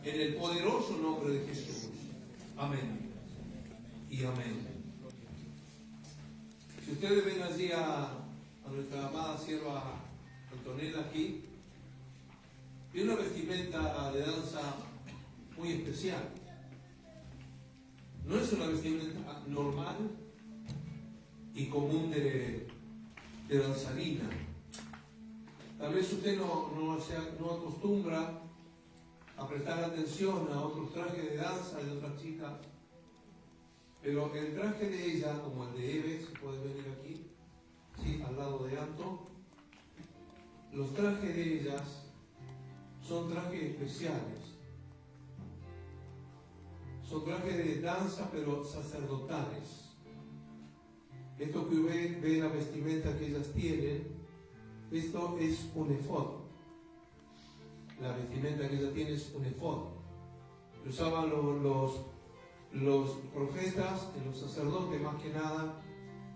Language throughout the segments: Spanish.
en el poderoso nombre de Jesús. Amén. Y amén. Si ustedes ven allí a nuestra amada sierva Antonella aquí, tiene una vestimenta de danza muy especial. No es una vestimenta normal y común de danzarina. Tal vez usted no acostumbra a prestar atención a otros trajes de danza de otras chicas, pero el traje de ella, como el de Eve, se puede venir aquí, ¿sí? Al lado de Anto, los trajes de ellas son trajes especiales. Son trajes de danza, pero sacerdotales. Esto que ve la vestimenta que ellas tienen, esto es un efod. La vestimenta que ella tiene es un efod. Lo usaban los profetas, los sacerdotes más que nada,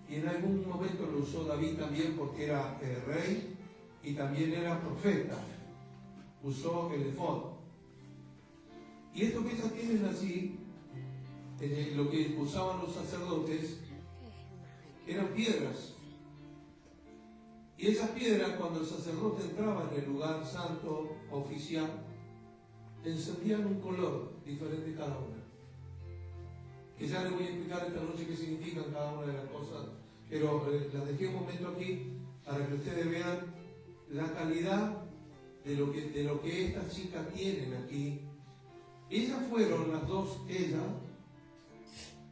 y en algún momento lo usó David también porque era rey y también era profeta. Usó el efod. Y esto que ellas tienen así, lo que usaban los sacerdotes, eran piedras. Y esas piedras, cuando el sacerdote entraba en el lugar santo oficial, encendían un color diferente cada una. Que ya les voy a explicar esta noche qué significan cada una de las cosas, pero las dejé un momento aquí para que ustedes vean la calidad de lo que estas chicas tienen aquí. Ellas fueron las dos, ella,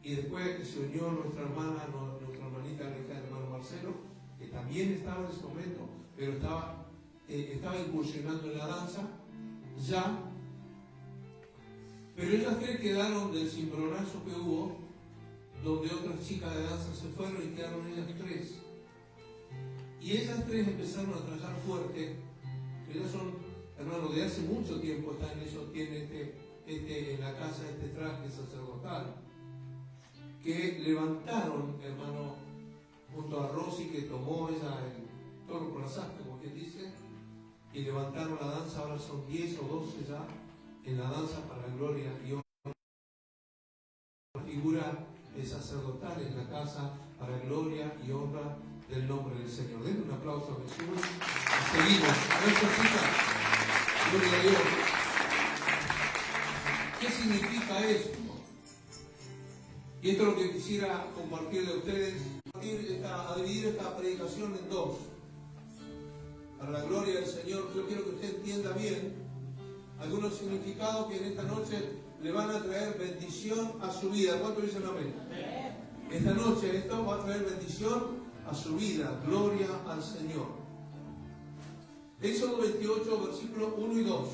y después se unió nuestra hermanita, la hija del hermano Marcelo, que también estaba en ese momento, pero estaba incursionando en la danza, ya. Pero ellas tres quedaron del cimbronazo que hubo, donde otras chicas de danza se fueron y quedaron ellas tres. Y ellas tres empezaron a trabajar fuerte. Ellas son, hermanos, de hace mucho tiempo están en eso, tienen en la casa este traje sacerdotal, que levantaron, hermano, junto a Rosy, que tomó ella el toro por las astas, como quien dice, y levantaron la danza. Ahora son 10 o 12 ya en la danza para la gloria y honra. Una figura sacerdotal en la casa para gloria y honra del nombre del Señor. Denle un aplauso a Jesús. Seguimos. Nuestra cita. Gloria a Dios. ¿Qué significa esto? Y esto es lo que quisiera compartir de ustedes, a dividir esta predicación en dos. Para la gloria del Señor, yo quiero que usted entienda bien algunos significados que en esta noche le van a traer bendición a su vida. ¿Cuántos dicen amén? Esta noche esto va a traer bendición a su vida. Gloria al Señor. Éxodo 28, versículos 1 y 2.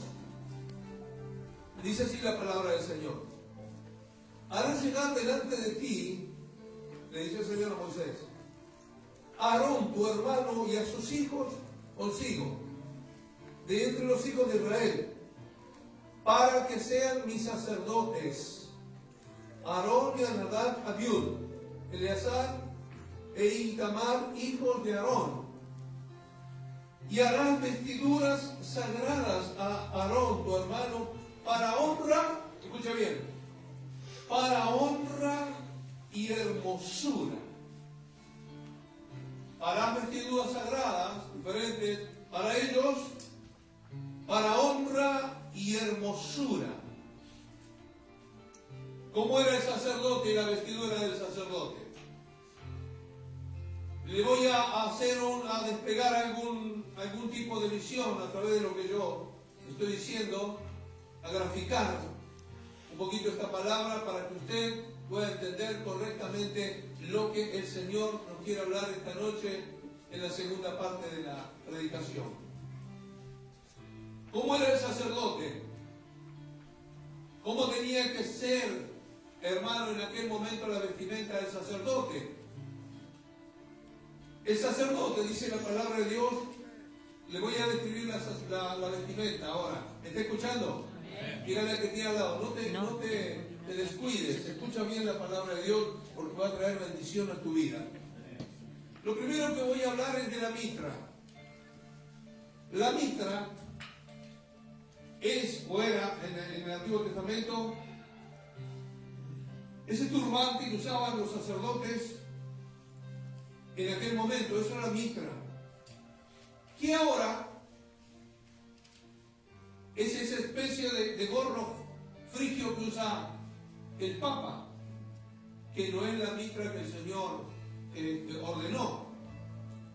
Dice así la palabra del Señor. Harás llegar delante de ti, le dice el Señor a Moisés, a Aarón tu hermano y a sus hijos consigo, de entre los hijos de Israel, para que sean mis sacerdotes. Aarón y Nadab, Abiud, Eleazar e Itamar, hijos de Aarón. Y harás vestiduras sagradas a Aarón tu hermano para honra, escucha bien, para honra y hermosura. Harás vestiduras sagradas, diferentes, para ellos, para honra y hermosura. ¿Cómo era el sacerdote y la vestidura del sacerdote? Le voy a despegar algún tipo de visión a través de lo que yo estoy diciendo, a graficar un poquito esta palabra para que usted pueda entender correctamente lo que el Señor nos quiere hablar esta noche en la segunda parte de la predicación. ¿Cómo era el sacerdote? ¿Cómo tenía que ser, hermano, en aquel momento la vestimenta del sacerdote? El sacerdote, dice la palabra de Dios, le voy a describir la vestimenta ahora. ¿Me está escuchando? Dígale al que tiene al lado, no te descuides, escucha bien la palabra de Dios porque va a traer bendición a tu vida. Lo primero que voy a hablar es de la mitra. La mitra es o era en el Antiguo Testamento ese turbante que usaban los sacerdotes en aquel momento. Eso era la mitra. Que ahora es esa especie de gorro frigio que usa el Papa, que no es la mitra que el Señor ordenó,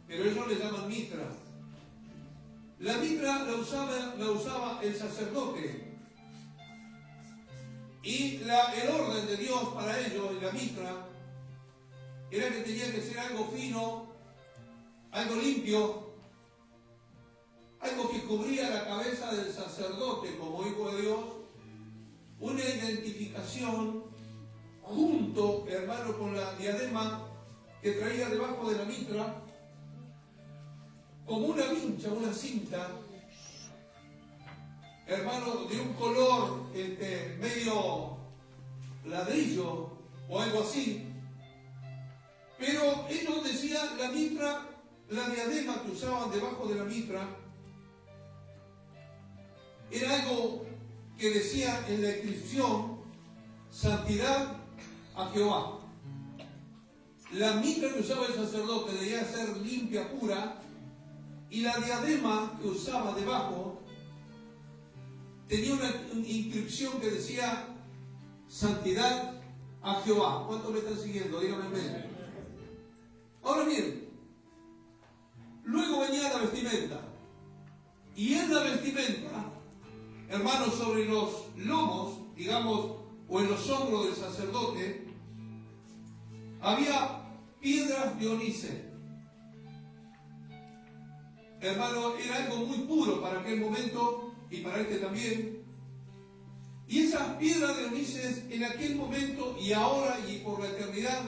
pero ellos le llaman mitra. La mitra la usaba el sacerdote, y el orden de Dios para ellos en la mitra era que tenía que ser algo fino, algo limpio, algo que cubría la cabeza del sacerdote como hijo de Dios, una identificación junto, hermano, con la diadema que traía debajo de la mitra, como una vincha, una cinta, hermano, de un color medio ladrillo o algo así. Pero ellos decían la mitra, la diadema que usaban debajo de la mitra, era algo que decía en la inscripción: santidad a Jehová. La mitra que usaba el sacerdote debía ser limpia, pura, y la diadema que usaba debajo tenía una inscripción que decía santidad a Jehová. ¿Cuántos me están siguiendo? Díganme amén. Ahora bien, luego venía la vestimenta, y en la vestimenta, hermanos, sobre los lomos, digamos, o en los hombros del sacerdote, había piedras de ónice. Hermano, era algo muy puro para aquel momento y para este también. Y esas piedras de ónice en aquel momento y ahora y por la eternidad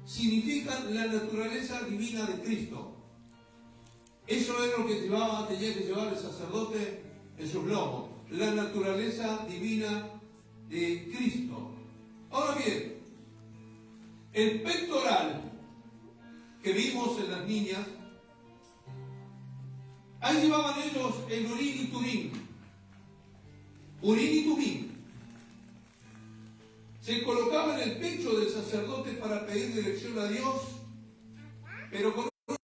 significan la naturaleza divina de Cristo. Eso es lo que tenía que llevar el sacerdote en sus lomos, la naturaleza divina de Cristo. Ahora bien, el pectoral que vimos en las niñas, ahí llevaban ellos el urín y turín. Urín y tumín. Se colocaba en el pecho del sacerdote para pedir dirección a Dios, pero con un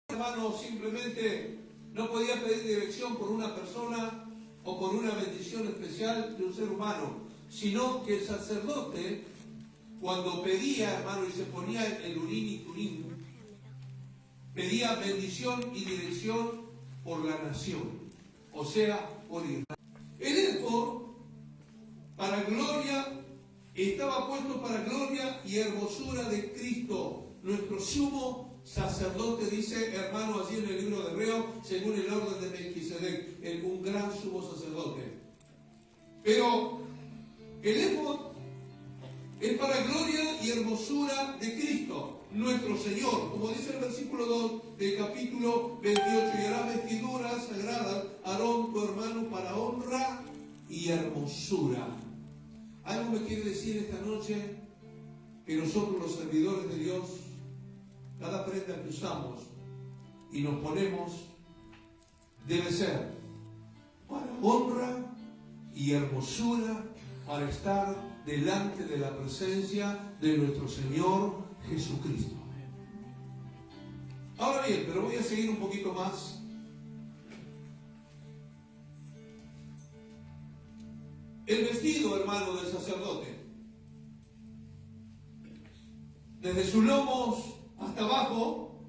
hermano simplemente no podía pedir dirección por una persona o por una bendición especial de un ser humano, sino que el sacerdote, cuando pedía, hermano, y se ponía el urín y turín, pedía bendición y dirección por la nación, o sea, por Israel. El éfod, para gloria, estaba puesto para gloria y hermosura de Cristo, nuestro sumo sacerdote, dice, hermano, así en el libro de Hebreos, según el orden de Melquisedec, un gran sumo sacerdote. Pero el éfod es para gloria y hermosura de Cristo, nuestro Señor, como dice el versículo 2 del capítulo 28, y hará vestiduras sagradas a Aarón, tu hermano, para honra y hermosura. Algo me quiere decir esta noche que nosotros, los servidores de Dios, cada prenda que usamos y nos ponemos debe ser para honra y hermosura, para estar delante de la presencia de nuestro Señor Jesucristo. Ahora bien, pero voy a seguir un poquito más. El vestido, hermano, del sacerdote, desde sus lomos hasta abajo,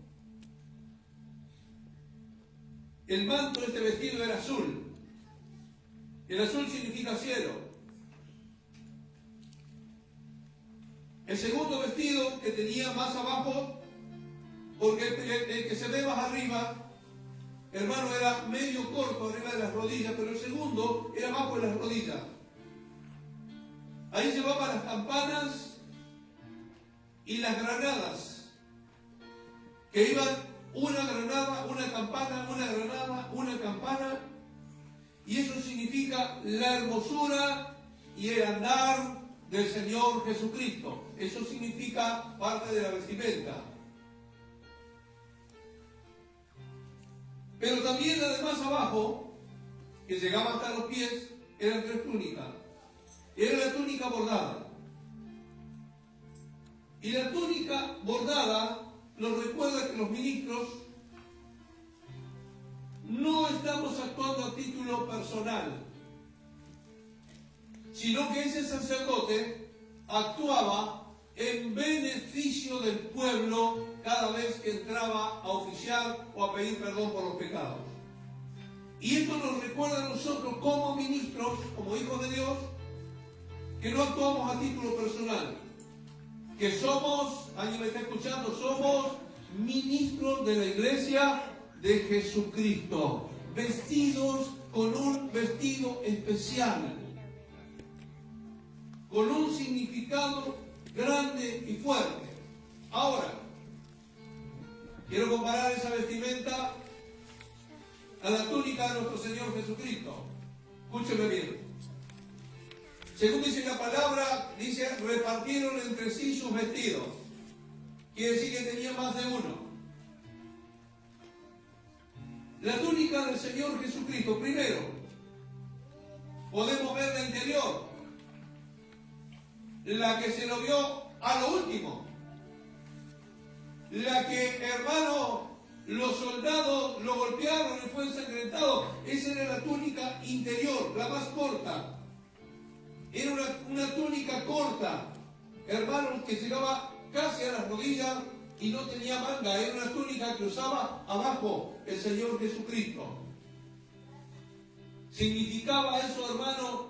el manto de este vestido era azul. El azul significa cielo. El segundo vestido que tenía más abajo, porque el que se ve más arriba, hermano, era medio corto arriba de las rodillas, pero el segundo era abajo de las rodillas. Ahí llevaba las campanas y las granadas, que iban una granada, una campana, una granada, una campana, y eso significa la hermosura y el andar del Señor Jesucristo. Eso significa parte de la vestimenta. Pero también la de más abajo que llegaba hasta los pies, eran 3 túnicas. Era la túnica bordada. Y la túnica bordada nos recuerda que los ministros no estamos actuando a título personal, sino que ese sacerdote actuaba en beneficio del pueblo cada vez que entraba a oficiar o a pedir perdón por los pecados. Y esto nos recuerda a nosotros como ministros, como hijos de Dios, que no actuamos a título personal, que somos, alguien me está escuchando, somos ministros de la iglesia de Jesucristo, vestidos con un vestido especial, con un significado grande y fuerte. Ahora, quiero comparar esa vestimenta a la túnica de nuestro Señor Jesucristo. Escúcheme bien. Según dice la palabra, dice, repartieron entre sí sus vestidos. Quiere decir que tenía más de uno. La túnica del Señor Jesucristo, primero, podemos ver la interior, la que se lo vio a lo último, la que, hermano, los soldados lo golpearon y fue ensangrentado. Esa era la túnica interior, la más corta. Era una túnica corta, hermano, que llegaba casi a las rodillas y no tenía manga. Era una túnica que usaba abajo el Señor Jesucristo. Significaba eso, hermano,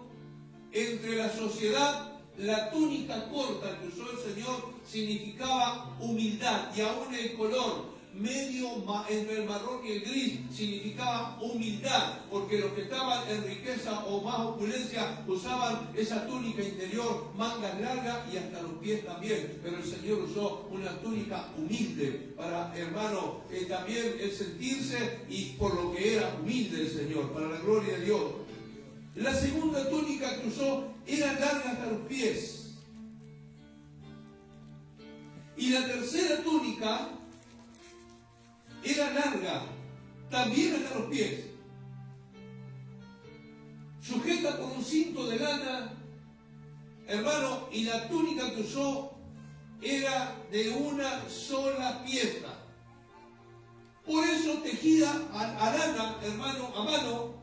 entre la sociedad. La túnica corta que usó el Señor significaba humildad, y aún el color medio entre el marrón y el gris significaba humildad, porque los que estaban en riqueza o más opulencia usaban esa túnica interior, mangas largas y hasta los pies también, pero el Señor usó una túnica humilde para, hermano, también el sentirse y por lo que era humilde el Señor, para la gloria de Dios. La segunda túnica que usó era larga hasta los pies. Y la tercera túnica era larga, también hasta los pies, sujeta por un cinto de lana, hermano, y la túnica que usó era de una sola pieza. Por eso tejida a lana, hermano, a mano,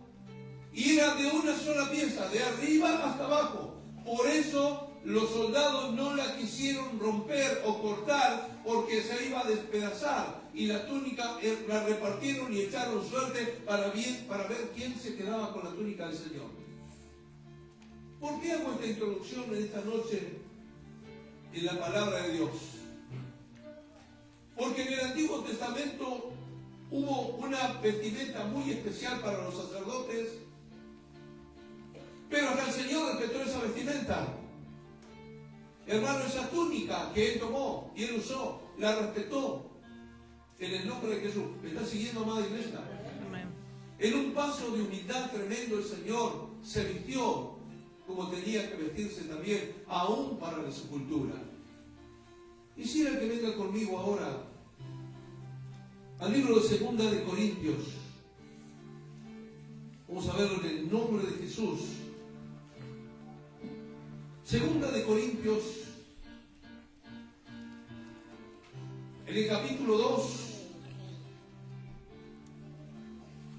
y era de una sola pieza, de arriba hasta abajo. Por eso los soldados no la quisieron romper o cortar, porque se iba a despedazar. Y la túnica la repartieron y echaron suerte para ver quién se quedaba con la túnica del Señor. ¿Por qué hago esta introducción en esta noche en la palabra de Dios? Porque en el Antiguo Testamento hubo una vestimenta muy especial para los sacerdotes, pero hasta el Señor respetó esa vestimenta. Hermano, esa túnica que Él tomó y Él usó, la respetó. En el nombre de Jesús. ¿Me está siguiendo, amada iglesia? Amén. En un paso de humildad tremendo, el Señor se vistió como tenía que vestirse también, aún para la sepultura. Quisiera que venga conmigo ahora al libro de 2 de Corintios. Vamos a verlo en el nombre de Jesús. 2 de Corintios, en el capítulo 2,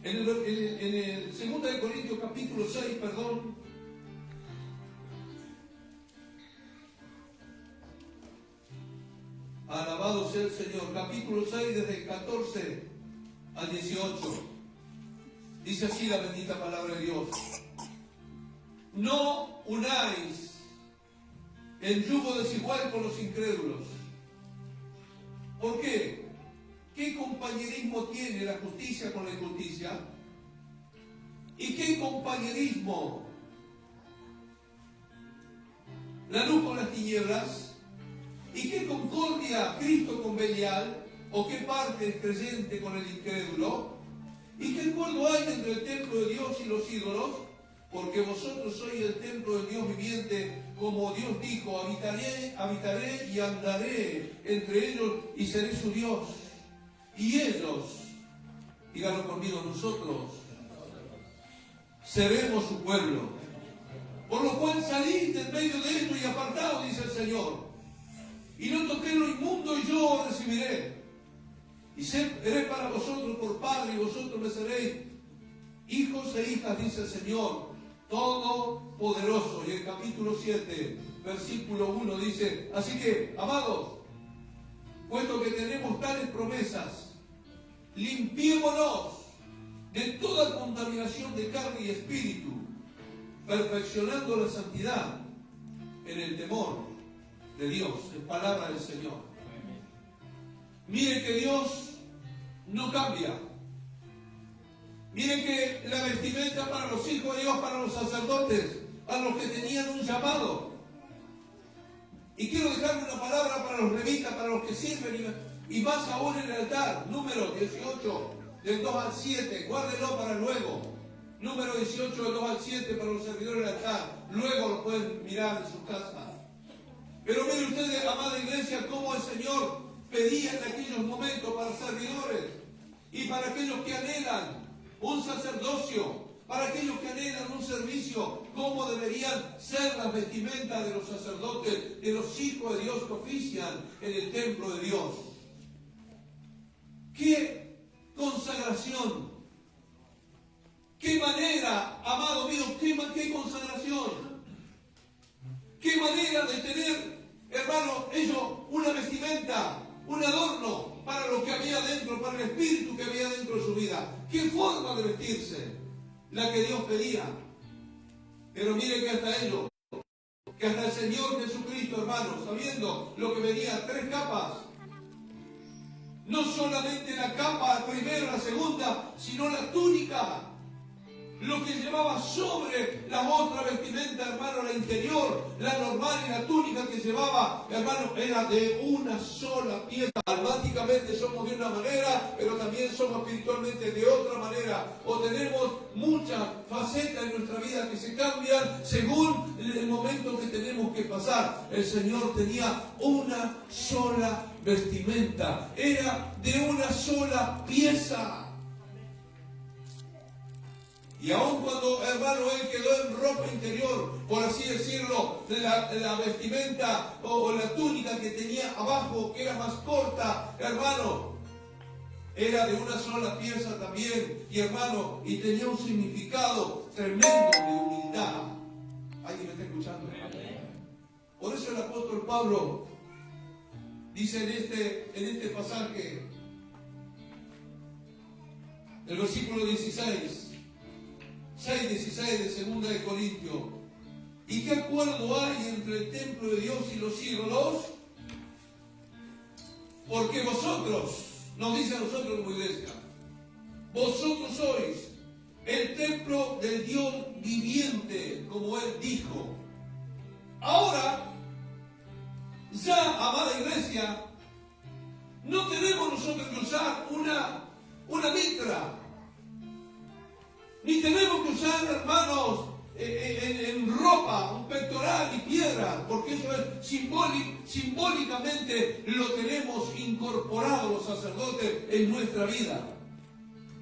en el 2 de Corintios capítulo 6, perdón, alabado sea el Señor, capítulo 6, desde el 14 al 18, dice así la bendita palabra de Dios: no unáis en yugo desigual con los incrédulos. ¿Por qué? ¿Qué compañerismo tiene la justicia con la injusticia? ¿Y qué compañerismo la luz con las tinieblas? ¿Y qué concordia Cristo con Belial? ¿O qué parte es creyente con el incrédulo? ¿Y qué acuerdo hay entre el templo de Dios y los ídolos? Porque vosotros sois el templo del Dios viviente, como Dios dijo: habitaré y andaré entre ellos y seré su Dios. Y ellos, díganlo conmigo, nosotros seremos su pueblo. Por lo cual salid en medio de esto y apartaos, dice el Señor. Y no toquéis lo inmundo, y yo os recibiré. Y seré para vosotros por padre, y vosotros me seréis hijos e hijas, dice el Señor Todopoderoso. Y el capítulo 7, versículo 1 dice: así que, amados, puesto que tenemos tales promesas, limpiémonos de toda contaminación de carne y espíritu, perfeccionando la santidad en el temor de Dios. Es palabra del Señor. Mire que Dios no cambia. Mire que la vestimenta para los hijos de Dios, para los sacerdotes, para los que tenían un llamado. Y quiero dejarle una palabra para los levitas, para los que sirven, y más aún en el altar. Número 18, del 2 al 7. Guárdelo para luego. Número 18, del 2 al 7, para los servidores del altar. Luego lo pueden mirar en su casa. Pero mire ustedes, amada iglesia, cómo el Señor pedía en aquellos momentos para servidores y para aquellos que anhelan un sacerdocio, para aquellos que anhelan un servicio, cómo deberían ser las vestimentas de los sacerdotes, de los hijos de Dios que ofician en el templo de Dios. ¡Qué consagración! ¡Qué manera, amado mío, qué consagración! ¡Qué manera de tener, hermano, ellos una vestimenta, un adorno para lo que había dentro, para el espíritu que había dentro de su vida! ¡Qué forma de vestirse! La que Dios pedía. Pero mire que hasta ellos, que hasta el Señor Jesucristo, hermano, sabiendo lo que venía, 3 capas. No solamente la capa, la primera, la segunda, sino la túnica. Lo que llevaba sobre la otra vestimenta, hermano, la interior, la normal, y la túnica que llevaba, hermano, era de una sola pieza. Almáticamente somos de una manera, pero también somos espiritualmente de otra manera. O tenemos muchas facetas en nuestra vida que se cambian según el momento que tenemos que pasar. El Señor tenía una sola vestimenta, era de una sola pieza. Y aun cuando, hermano, él quedó en ropa interior, por así decirlo, de la vestimenta o la túnica que tenía abajo, que era más corta, hermano, era de una sola pieza también, y hermano, y tenía un significado tremendo de humildad. ¿Alguien me está escuchando? Por eso el apóstol Pablo dice en este pasaje, el versículo 16, 6:16 de 2 de Corintios: ¿y qué acuerdo hay entre el templo de Dios y los ídolos? Porque vosotros, nos dice a nosotros como iglesia, vosotros sois el templo del Dios viviente, como Él dijo. Ahora, ya, amada iglesia, no tenemos nosotros que usar una mitra, ni tenemos que usar, hermanos, en ropa, un pectoral y piedra, porque eso es simbólicamente lo tenemos incorporado los sacerdotes en nuestra vida.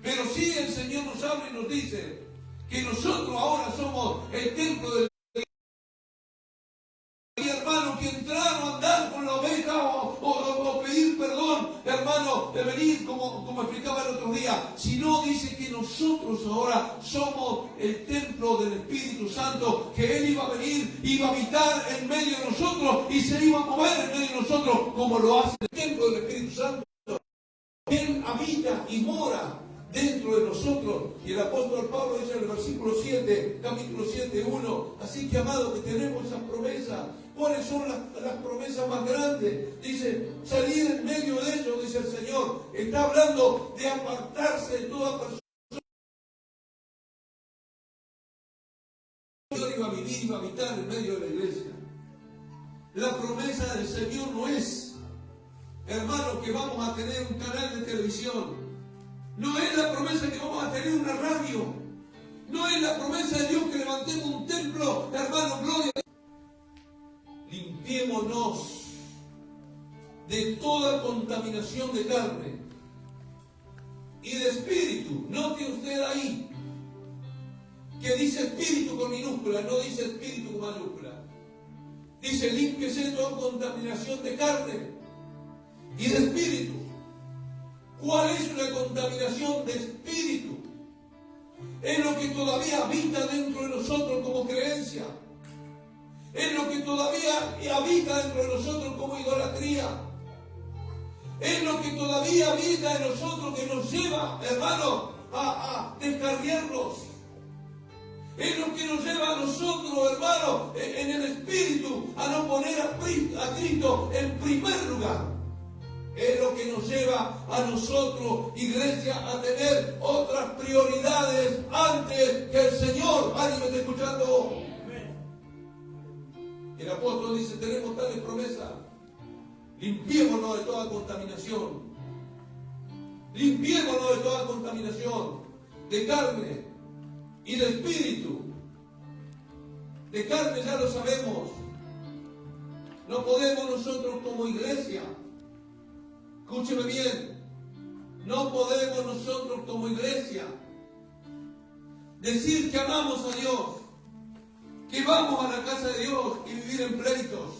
Pero sí el Señor nos habla y nos dice que nosotros ahora somos el templo del hermano, que entraron a andar con la oveja o pedir perdón, hermano, de venir como explicaba el otro día, sino dice que nosotros ahora somos el templo del Espíritu Santo, que Él iba a venir, iba a habitar en medio de nosotros y se iba a mover en medio de nosotros como lo hace el templo del Espíritu Santo. Él habita y mora dentro de nosotros. Y el apóstol Pablo dice en el versículo 7, capítulo 7, 1, así que, amado, que tenemos esas promesas. ¿Cuáles son las promesas más grandes? Dice, salir en medio de ellos, dice el Señor. Está hablando de apartarse de toda persona. El Señor iba a vivir, iba a habitar en medio de la iglesia. La promesa del Señor no es, hermano, que vamos a tener un canal de televisión. No es la promesa que vamos a tener una radio. No es la promesa de Dios que levantemos un templo, hermano, gloria. Limpiémonos de toda contaminación de carne y de espíritu. Note usted ahí que dice espíritu con minúscula, no dice espíritu con mayúscula. Dice, límpiese de toda contaminación de carne y de espíritu. ¿Cuál es una contaminación de espíritu? Es lo que todavía habita dentro de nosotros como creencia. Es lo que todavía habita dentro de nosotros como idolatría. Es lo que todavía habita en nosotros que nos lleva, hermano, a descarriarnos. Es lo que nos lleva a nosotros, hermano, en el espíritu, a no poner a Cristo en primer lugar. Es lo que nos lleva a nosotros, iglesia, a tener otras prioridades antes que el Señor. ¿Alguien me está escuchando? El apóstol dice, tenemos tales promesas. Limpiémonos de toda contaminación. Limpiémonos de toda contaminación de carne y de espíritu. De carne ya lo sabemos. No podemos nosotros como iglesia, escúcheme bien, no podemos nosotros como iglesia decir que amamos a Dios, que vamos a la casa de Dios y vivir en pleitos.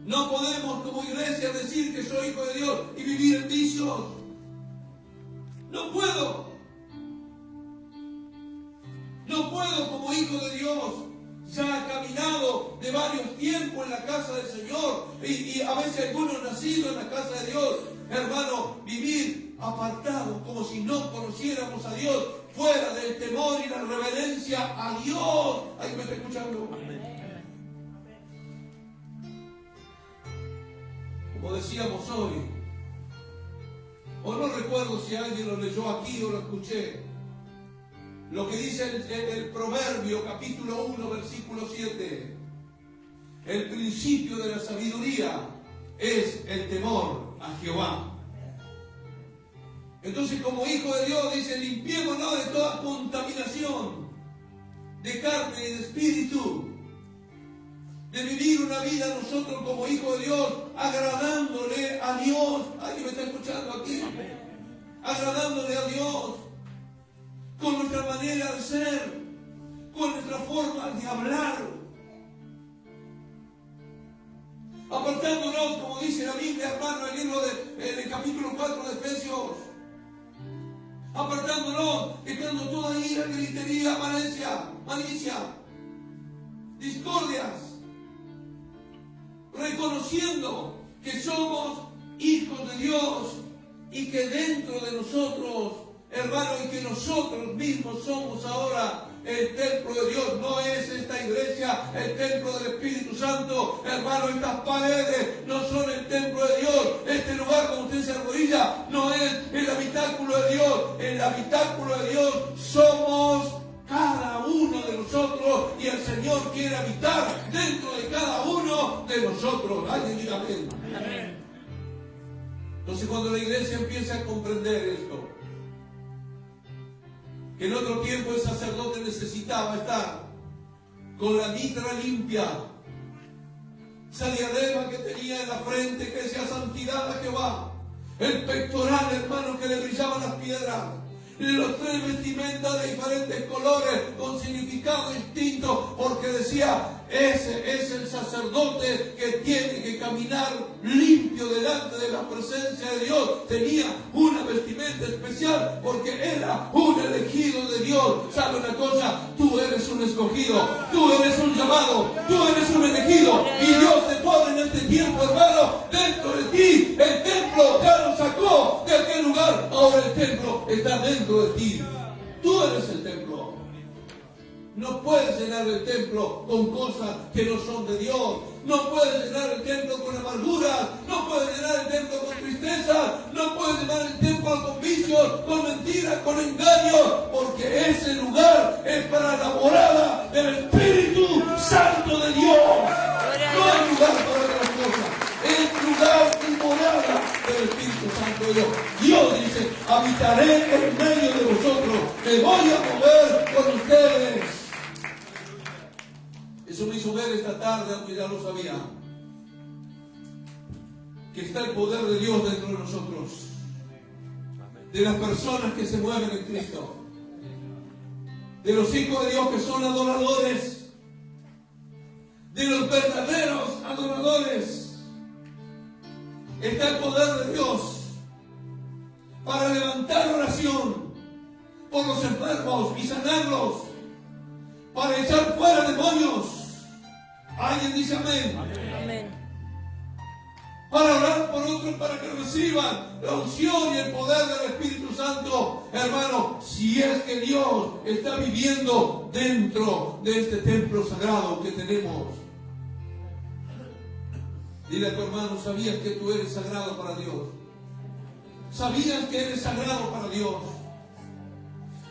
No podemos como iglesia decir que soy hijo de Dios y vivir en vicios. No puedo. No puedo como hijo de Dios, ya caminado de varios tiempos en la casa del Señor y a veces algunos nacidos en la casa de Dios, hermano, vivir apartados como si no conociéramos a Dios, fuera del temor y la reverencia a Dios. ¿Alguien me está escuchando? Como decíamos hoy, o no recuerdo si alguien lo leyó aquí o lo escuché, lo que dice el Proverbio capítulo 1 versículo 7, el principio de la sabiduría es el temor a Jehová. Entonces, como hijo de Dios, dice, limpiémonos de toda contaminación de carne y de espíritu, de vivir una vida nosotros como hijos de Dios, agradándole a Dios. ¿Alguien me está escuchando aquí? Agradándole a Dios, con nuestra manera de ser, con nuestra forma de hablar, apartándonos, como dice la Biblia, hermano, en el libro en el capítulo 4 de Efesios, apartándonos, dejando toda ira, gritería, malicia, discordias, reconociendo que somos hijos de Dios y que dentro de nosotros, hermano, y que nosotros mismos somos ahora el templo de Dios. No es esta iglesia el templo del Espíritu Santo, hermano. Estas paredes no son el templo de Dios. Este lugar donde usted se arrodilla no es el habitáculo de Dios. El habitáculo de Dios somos cada uno de nosotros, y el Señor quiere habitar dentro de cada uno de nosotros. Alguien diga amén. Entonces, cuando la iglesia empieza a comprender esto, que en otro tiempo el sacerdote necesitaba estar con la mitra limpia, esa diadema que tenía en la frente que decía santidad a Jehová, el pectoral, hermano, que le brillaban las piedras, los tres vestimentas de diferentes colores con significado distinto, porque decía, ese es el sacerdote que tiene que caminar limpio delante de la presencia de Dios. Tenía una vestimenta especial porque era un elegido de Dios. ¿Sabe una cosa? Tú eres un escogido, tú eres un llamado, tú eres un elegido, y Dios te pone en este tiempo, hermano, dentro de ti. El templo ya lo sacó de aquel lugar, ahora el templo está dentro de ti. Tú eres el templo. No puedes llenar el templo con cosas que no son de Dios. No puedes llenar el templo con amarguras. No puedes llenar el templo con tristeza. No puedes llenar el templo con vicios, con mentiras, con engaños. Porque ese lugar es para la morada del Espíritu Santo de Dios. No hay lugar para otras cosas. Es lugar y morada del Espíritu Santo de Dios. Dios dice, habitaré en medio de vosotros. Me voy a mover con ustedes. Eso me hizo ver esta tarde, aunque ya lo sabía, que está el poder de Dios dentro de nosotros, de las personas que se mueven en Cristo. de los hijos de Dios que son adoradores, de los verdaderos adoradores, está el poder de Dios para levantar oración por los enfermos y sanarlos, para echar fuera demonios. ¿Alguien dice amén? Amén. Para orar por otros, para que reciban la unción y el poder del Espíritu Santo. Hermano, si es que Dios está viviendo dentro de este templo sagrado que tenemos. Dile a tu hermano, ¿sabías que tú eres sagrado para Dios? ¿Sabías que eres sagrado para Dios?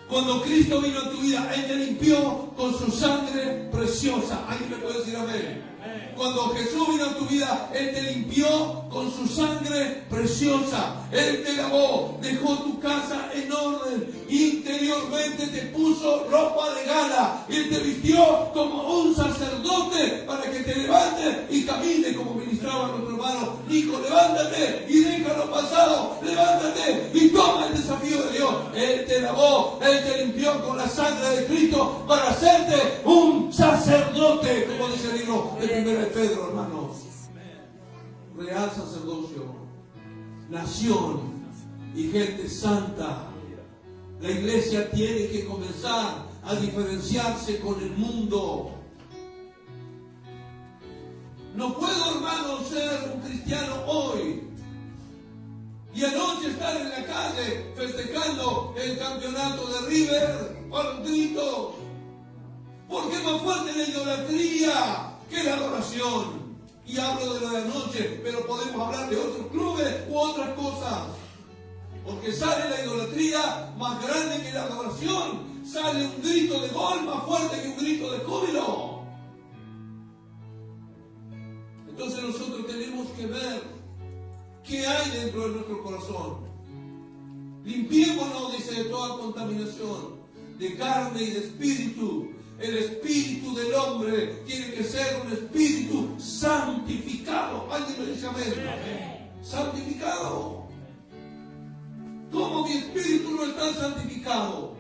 Cuando Cristo vino a tu vida, Él te limpió con su sangre preciosa. ¿Alguien me puede decir amén? Cuando Jesús vino a tu vida, Él te limpió con su sangre preciosa. Él te lavó, dejó tu casa en orden, interiormente te puso ropa de gala. Él te vistió como un sacerdote para que te levantes y camines, como ministraba nuestro hermano Nico. Levántate y deja lo pasado, levántate y toma el desafío de Dios. Él te lavó, Él te limpió con la sangre de Cristo para hacerte un sacerdote, como dice el libro de 1 de Pedro, hermanos. Real sacerdocio, nación y gente santa. La iglesia tiene que comenzar a diferenciarse con el mundo. No puedo, hermano, ser un cristiano hoy y anoche estar en la calle festejando el campeonato de River con gritos, porque es más fuerte la idolatría que la adoración. Y hablo de lo de anoche, pero podemos hablar de otros clubes u otras cosas. Porque sale la idolatría más grande que la adoración. Sale un grito de gol más fuerte que un grito de júbilo. Entonces nosotros tenemos que ver qué hay dentro de nuestro corazón. Limpiémonos, dice, de toda contaminación, de carne y de espíritu. El espíritu del hombre tiene que ser un espíritu santificado. ¿Alguien me dice amén? Santificado. ¿Cómo mi espíritu no está santificado?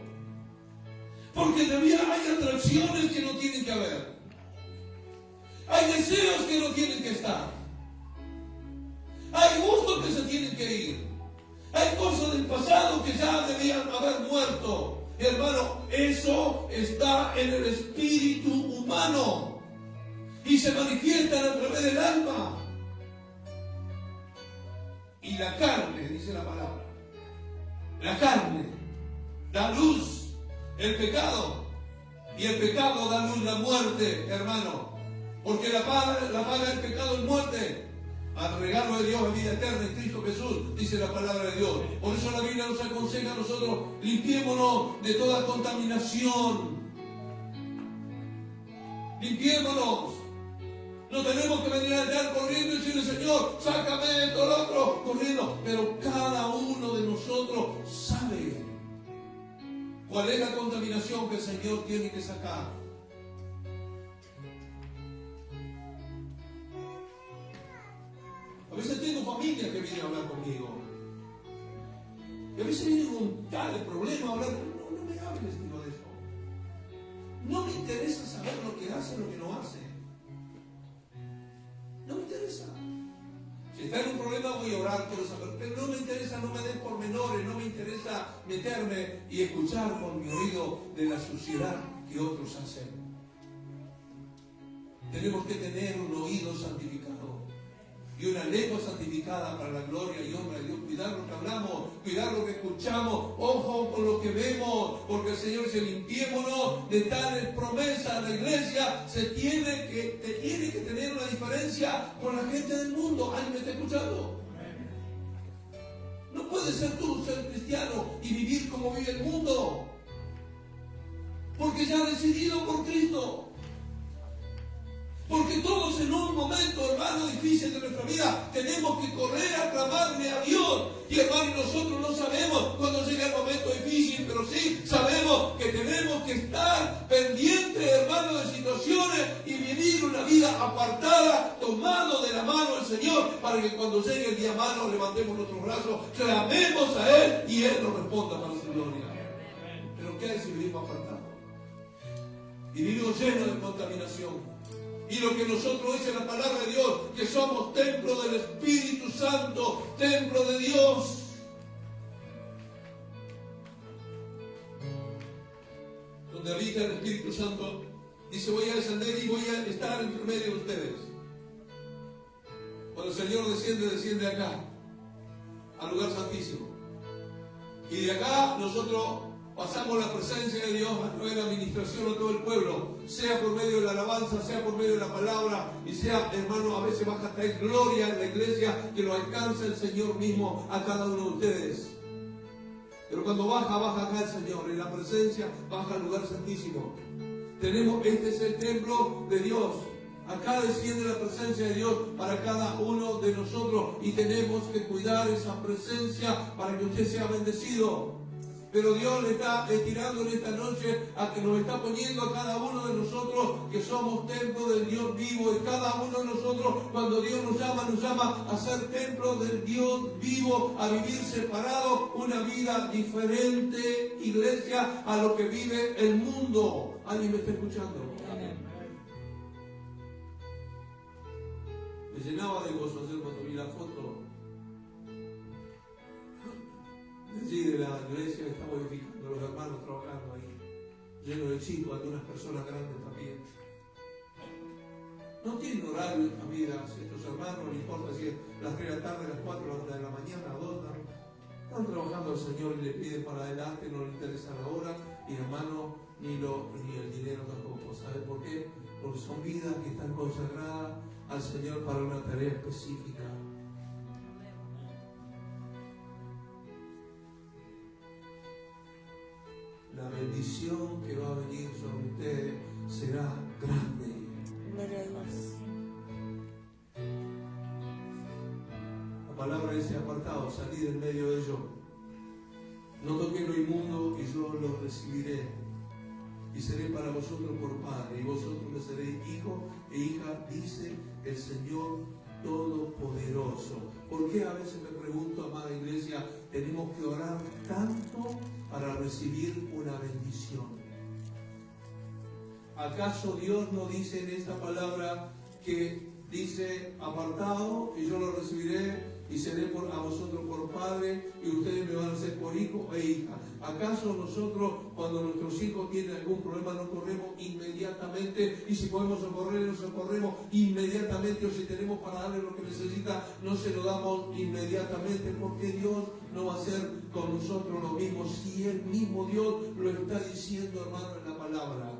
Porque todavía hay atracciones que no tienen que haber. Hay deseos que no tienen que estar. Hay gustos que se tienen que ir. Hay cosas del pasado que ya debían haber muerto. Hermano, eso está en el espíritu humano y se manifiesta a través del alma. Y la carne, dice la palabra, la carne da luz el pecado, y el pecado da luz la muerte, hermano, porque la paga del pecado es muerte. Al regalo de Dios es vida eterna en Cristo Jesús, dice la palabra de Dios. Por eso la Biblia nos aconseja a nosotros: limpiémonos de toda contaminación. Limpiémonos. No tenemos que venir a estar corriendo y decirle: Señor, sácame esto, lo otro, corriendo. Pero cada uno de nosotros sabe cuál es la contaminación que el Señor tiene que sacar. A veces tengo familia que viene a hablar conmigo. Y a veces vienen con tal problema a hablar. No me hables, digo, de eso. No me interesa saber lo que hace o lo que no hace. No me interesa. Si está en un problema voy a orar por esa persona. Pero no me interesa, no me den pormenores, no me interesa meterme y escuchar con mi oído de la suciedad que otros hacen. Tenemos que tener un oído santificado y una lengua santificada para la gloria y honra de Dios. Cuidar lo que hablamos, cuidar lo que escuchamos, ojo con lo que vemos, porque el Señor dice: limpiémonos de tales promesas. La iglesia tiene que tener una diferencia con la gente del mundo. ¿Alguien me está escuchando? No puedes ser cristiano y vivir como vive el mundo, porque ya has decidido por Cristo. Porque todos en un momento, hermano, difícil de nuestra vida, tenemos que correr a clamarle a Dios. Y hermano, nosotros no sabemos cuándo llega el momento difícil, pero sí sabemos que tenemos que estar pendientes, hermano, de situaciones y vivir una vida apartada, tomado de la mano del Señor, para que cuando llegue el día malo levantemos nuestros brazos, clamemos a Él y Él nos responda para su gloria. Pero ¿qué hay si vivimos apartados? y vivimos llenos de contaminación. Y lo que nosotros dice la palabra de Dios, que somos templo del Espíritu Santo, templo de Dios. Donde habita el Espíritu Santo, dice, voy a descender y voy a estar entre medio de ustedes. Cuando el Señor desciende acá, al lugar santísimo. Y de acá nosotros pasamos la presencia de Dios a través de la administración a todo el pueblo, sea por medio de la alabanza, sea por medio de la palabra, y sea, hermano, a veces baja a traer gloria en la iglesia, que lo alcance el Señor mismo a cada uno de ustedes. Pero cuando baja acá el Señor, en la presencia, baja al lugar santísimo. Este es el templo de Dios. Acá desciende la presencia de Dios para cada uno de nosotros y tenemos que cuidar esa presencia para que usted sea bendecido. Pero Dios le está estirando en esta noche a que nos está poniendo a cada uno de nosotros que somos templo del Dios vivo. Y cada uno de nosotros, cuando Dios nos llama a ser templo del Dios vivo, a vivir separado, una vida diferente, iglesia, a lo que vive el mundo. ¿Alguien me está escuchando? Me llenaba de gozo ayer cuando vi la foto allí de la iglesia que estamos edificando, los hermanos trabajando ahí, lleno de chicos, algunas personas grandes también. No tienen horario esta vida, estos hermanos, no importa si es las 3 de la tarde, las 4 de la mañana, 2, ¿no? Están trabajando al Señor y le piden para adelante, no le interesa la hora, y hermano, ni el dinero tampoco. ¿Sabe por qué? Porque son vidas que están consagradas al Señor para una tarea específica. La bendición que va a venir sobre ustedes será grande. Gloria a Dios. La palabra dice: apartado, salid en medio de ellos. No toquéis lo inmundo y yo lo recibiré. Y seré para vosotros por padre, y vosotros me seréis hijo e hija, dice el Señor Todopoderoso. ¿Por qué a veces me pregunto, amada iglesia, tenemos que orar tanto para recibir una bendición? ¿Acaso Dios no dice en esta palabra que dice apartado y yo lo recibiré y seré a vosotros por padre y ustedes me van a ser por hijo e hija? ¿Acaso nosotros cuando nuestros hijos tienen algún problema no corremos inmediatamente? Y si podemos socorrer, nos socorremos inmediatamente, o si tenemos para darle lo que necesita, no se lo damos inmediatamente, porque Dios no va a hacer con nosotros lo mismo si el mismo Dios lo está diciendo, hermano, en la palabra.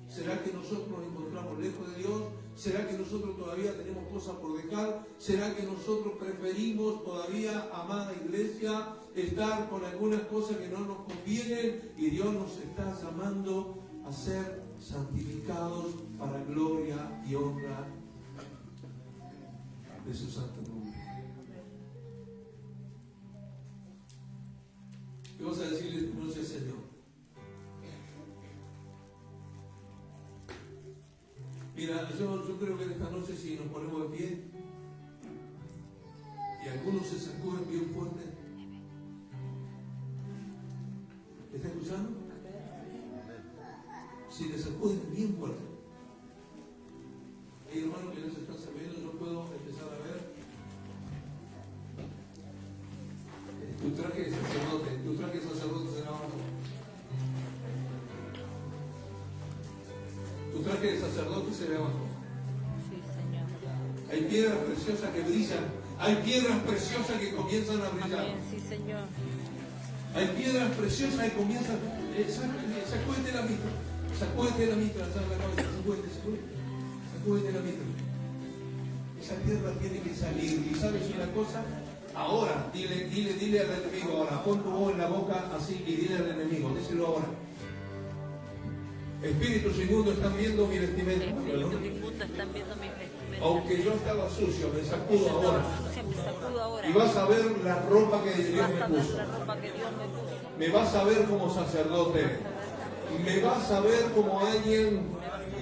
¿Será que nosotros nos encontramos lejos de Dios? ¿Será que nosotros todavía tenemos cosas por dejar? ¿Será que nosotros preferimos todavía, amada iglesia, estar con algunas cosas que no nos convienen? Y Dios nos está llamando a ser santificados para gloria y honra de su santo nombre. ¿Qué vas a decirle esta noche al Señor? Mira, yo creo que en esta noche, si nos ponemos de pie y algunos se sacuden bien fuerte, ¿me está escuchando? Si te sacuden bien fuerte. Hay hermanos que no se están sabiendo, yo puedo empezar a ver tu traje de sacerdote será abajo. Tu traje de sacerdote se ve abajo. Sí, Señor. Hay piedras preciosas que brillan. Hay piedras preciosas que comienzan a brillar. Amén, sí, Señor. Hay piedras preciosas que comienzan. Sacúdete la mitra. Sacúdete la mitra. Sacúdete la mitra. Esa piedra tiene que salir. ¿Y sabes una cosa? Ahora, dile al enemigo ahora. Pon tu voz en la boca así y dile al enemigo. Díselo ahora. Espíritus inmundos están viendo mi vestimenta. Espíritus inmundos están viendo mi vestimenta. Aunque yo estaba sucio, me sacudo ahora. Me sacudo ahora. Y vas a ver la ropa que Dios me puso. Me vas a ver como sacerdote. Me vas a ver como alguien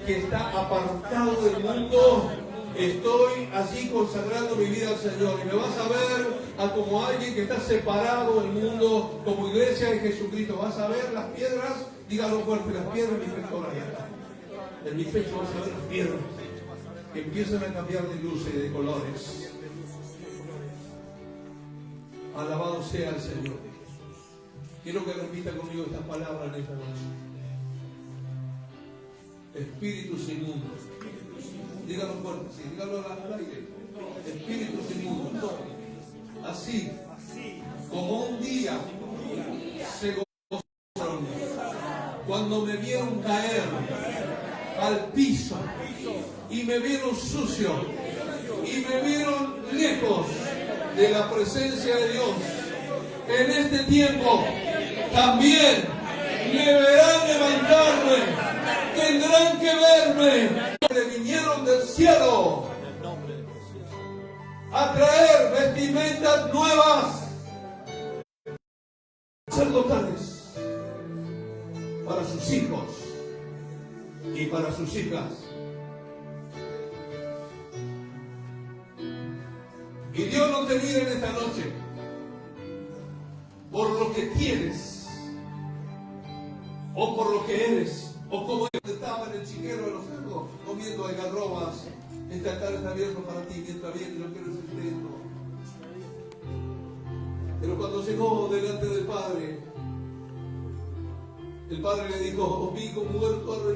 que está apartado del mundo. Estoy allí consagrando mi vida al Señor. Y me vas a ver como alguien que está separado del mundo, como iglesia de Jesucristo. Vas a ver las piedras. Dígalo fuerte, las piedras mi pastora. En mi pecho vas a ver piernas que empiezan a cambiar de luces y de colores. Alabado sea el Señor. Quiero que repita conmigo estas palabras en esta noche. Espíritus inmundos. Dígalo fuerte, sí, dígalo al aire. Espíritus inmundos. Así como un día se gozaron cuando me vieron caer al piso y me vieron sucio y me vieron lejos de la presencia de Dios. En este tiempo también me verán levantarme, tendrán que verme. Vinieron del cielo a traer vestimentas nuevas, sacerdotales, para sus hijos y para sus hijas. Y Dios no te mira en esta noche por lo que tienes, o por lo que eres, o como estaba en el chiquero de los cerdos, comiendo algarrobas. Este altar está abierto para ti, mientras bien, yo quiero decirte esto. Pero cuando llegó delante del Padre, el Padre le dijo: vi como muerto